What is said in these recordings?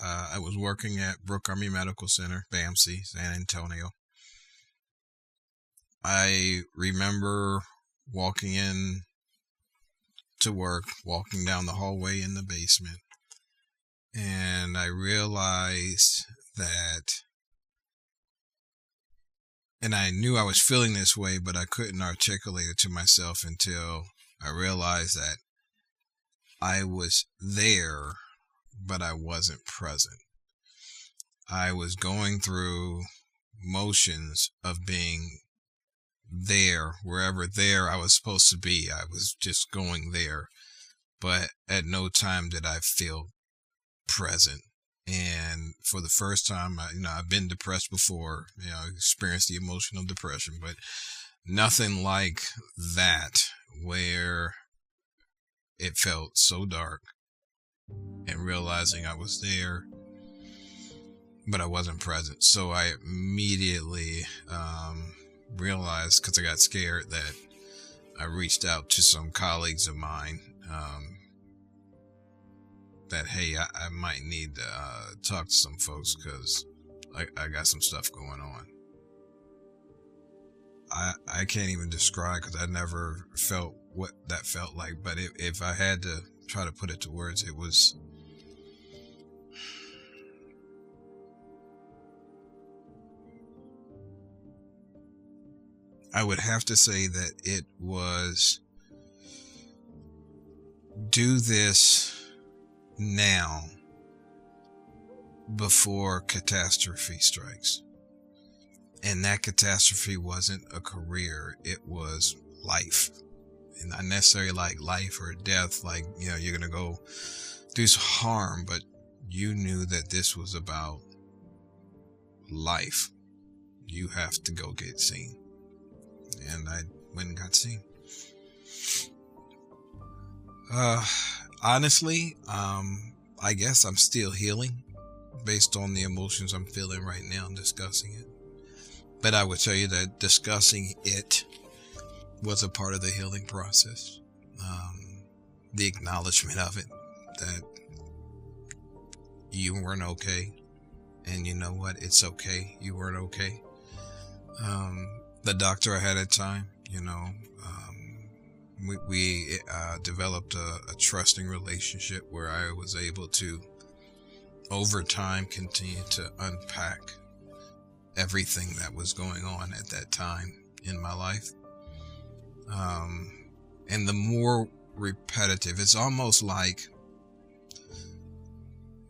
I was working at Brooke Army Medical Center, BAMC, San Antonio. I remember walking in to work, walking down the hallway in the basement, and I realized that, and I knew I was feeling this way, but I couldn't articulate it to myself until I realized that I was there, but I wasn't present. I was going through motions of being there, wherever there I was supposed to be. I was just going there, but at no time did I feel present. And for the first time, I've been depressed before, experienced the emotional depression, but nothing like that, where it felt so dark and realizing I was there, but I wasn't present. So I immediately realized, because I got scared, that I reached out to some colleagues of mine that, hey, I might need to talk to some folks because I got some stuff going on. I can't even describe, because I never felt what that felt like, but if I had to try to put it to words, it was I would have to say that it was, do this now before catastrophe strikes. And that catastrophe wasn't a career, it was life. And not necessarily like life or death, like, you're going to go do some harm, but you knew that this was about life. You have to go get seen. And I went and got seen. Honestly, I guess I'm still healing based on the emotions I'm feeling right now and discussing it. But I would tell you that discussing it was a part of the healing process. The acknowledgement of it, that you weren't okay. And you know what? It's okay. You weren't okay. The doctor I had at the time, we developed a trusting relationship where I was able to, over time, continue to unpack everything that was going on at that time in my life. And the more repetitive, it's almost like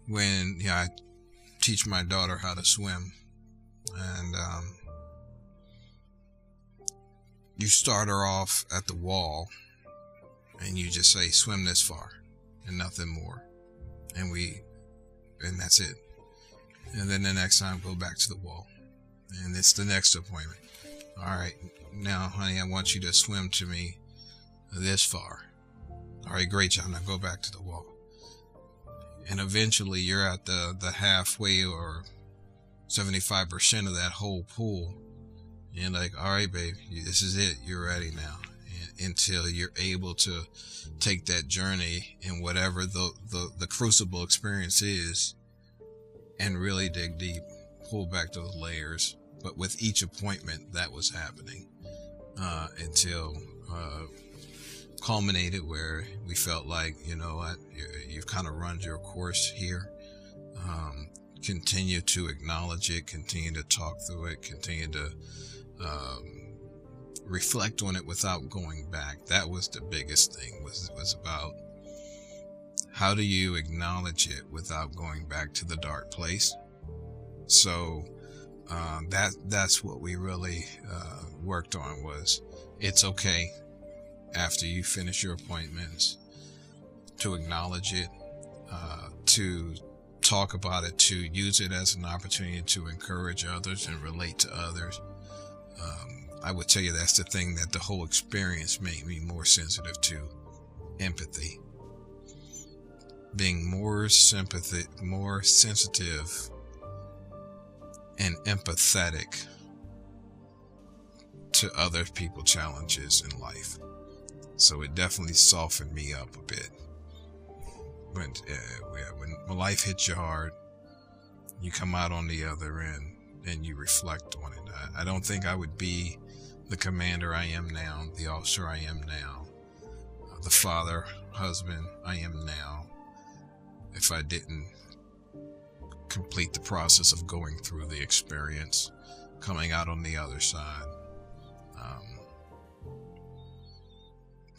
when I teach my daughter how to swim, and you start her off at the wall and you just say, swim this far and nothing more, and that's it. And then the next time, go back to the wall, and it's the next appointment. All right, now honey, I want you to swim to me this far. All right, great job, now go back to the wall. And eventually you're at the halfway or 75% of that whole pool. And like, all right, babe, this is it. You're ready now. And until you're able to take that journey in whatever the crucible experience is, and really dig deep, pull back those layers. But with each appointment, that was happening until culminated where we felt like, you know what, you've kind of run your course here. Continue to acknowledge it, continue to talk through it, continue to reflect on it without going back. That was the biggest thing, was about how do you acknowledge it without going back to the dark place. So that's what we really worked on, was it's okay after you finish your appointments to acknowledge it, to talk about it, to use it as an opportunity to encourage others and relate to others. I would tell you that's the thing that the whole experience made me more sensitive to: empathy. Being more sensitive and empathetic to other people's challenges in life. So it definitely softened me up a bit. When life hits you hard, you come out on the other end and you reflect on it. I don't think I would be the commander I am now, the officer I am now, the father, husband I am now, if I didn't complete the process of going through the experience, coming out on the other side.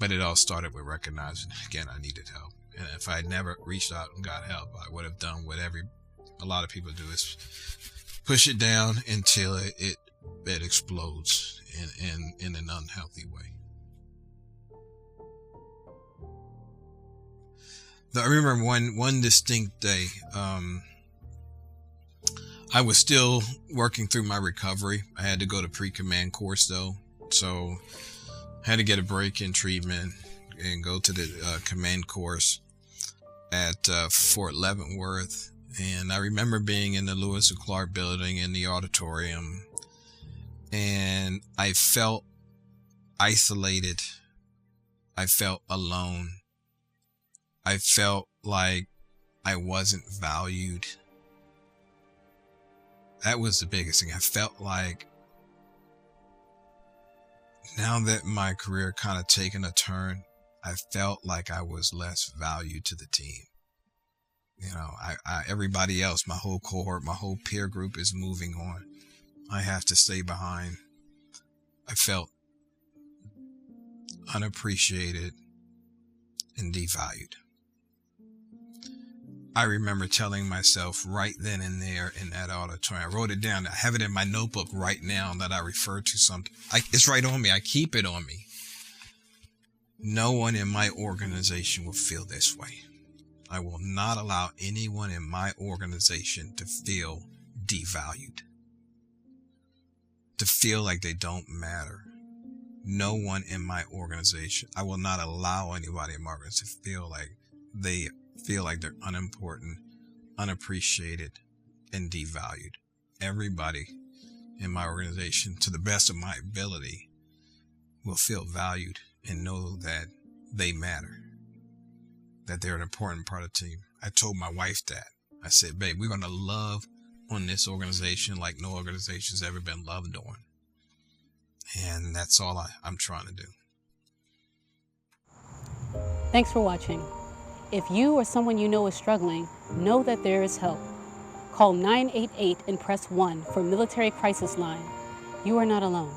But it all started with recognizing, again, I needed help. And if I had never reached out and got help, I would have done what a lot of people do, is push it down until it explodes in an unhealthy way. I remember one distinct day, I was still working through my recovery. I had to go to pre-command course though, so I had to get a break in treatment and go to the command course at Fort Leavenworth. And I remember being in the Lewis and Clark building in the auditorium, and I felt isolated. I felt alone. I felt like I wasn't valued. That was the biggest thing. I felt like, now that my career kind of taken a turn, I felt like I was less valued to the team. You know, everybody else, my whole cohort, my whole peer group is moving on. I have to stay behind. I felt unappreciated and devalued. I remember telling myself right then and there in that auditorium, I wrote it down. I have it in my notebook right now that I refer to something. It's right on me. I keep it on me. No one in my organization will feel this way. I will not allow anyone in my organization to feel devalued, to feel like they don't matter. No one in my organization, I will not allow anybody in my organization to feel like they're unimportant, unappreciated, and devalued. Everybody in my organization, to the best of my ability, will feel valued and know that they matter, that they're an important part of the team. I told my wife that. I said, babe, we're going to love on this organization like no organization's ever been loved on. And that's all I'm trying to do. Thanks for watching. If you or someone you know is struggling, know that there is help. Call 988 and press 1 for Military Crisis Line. You are not alone.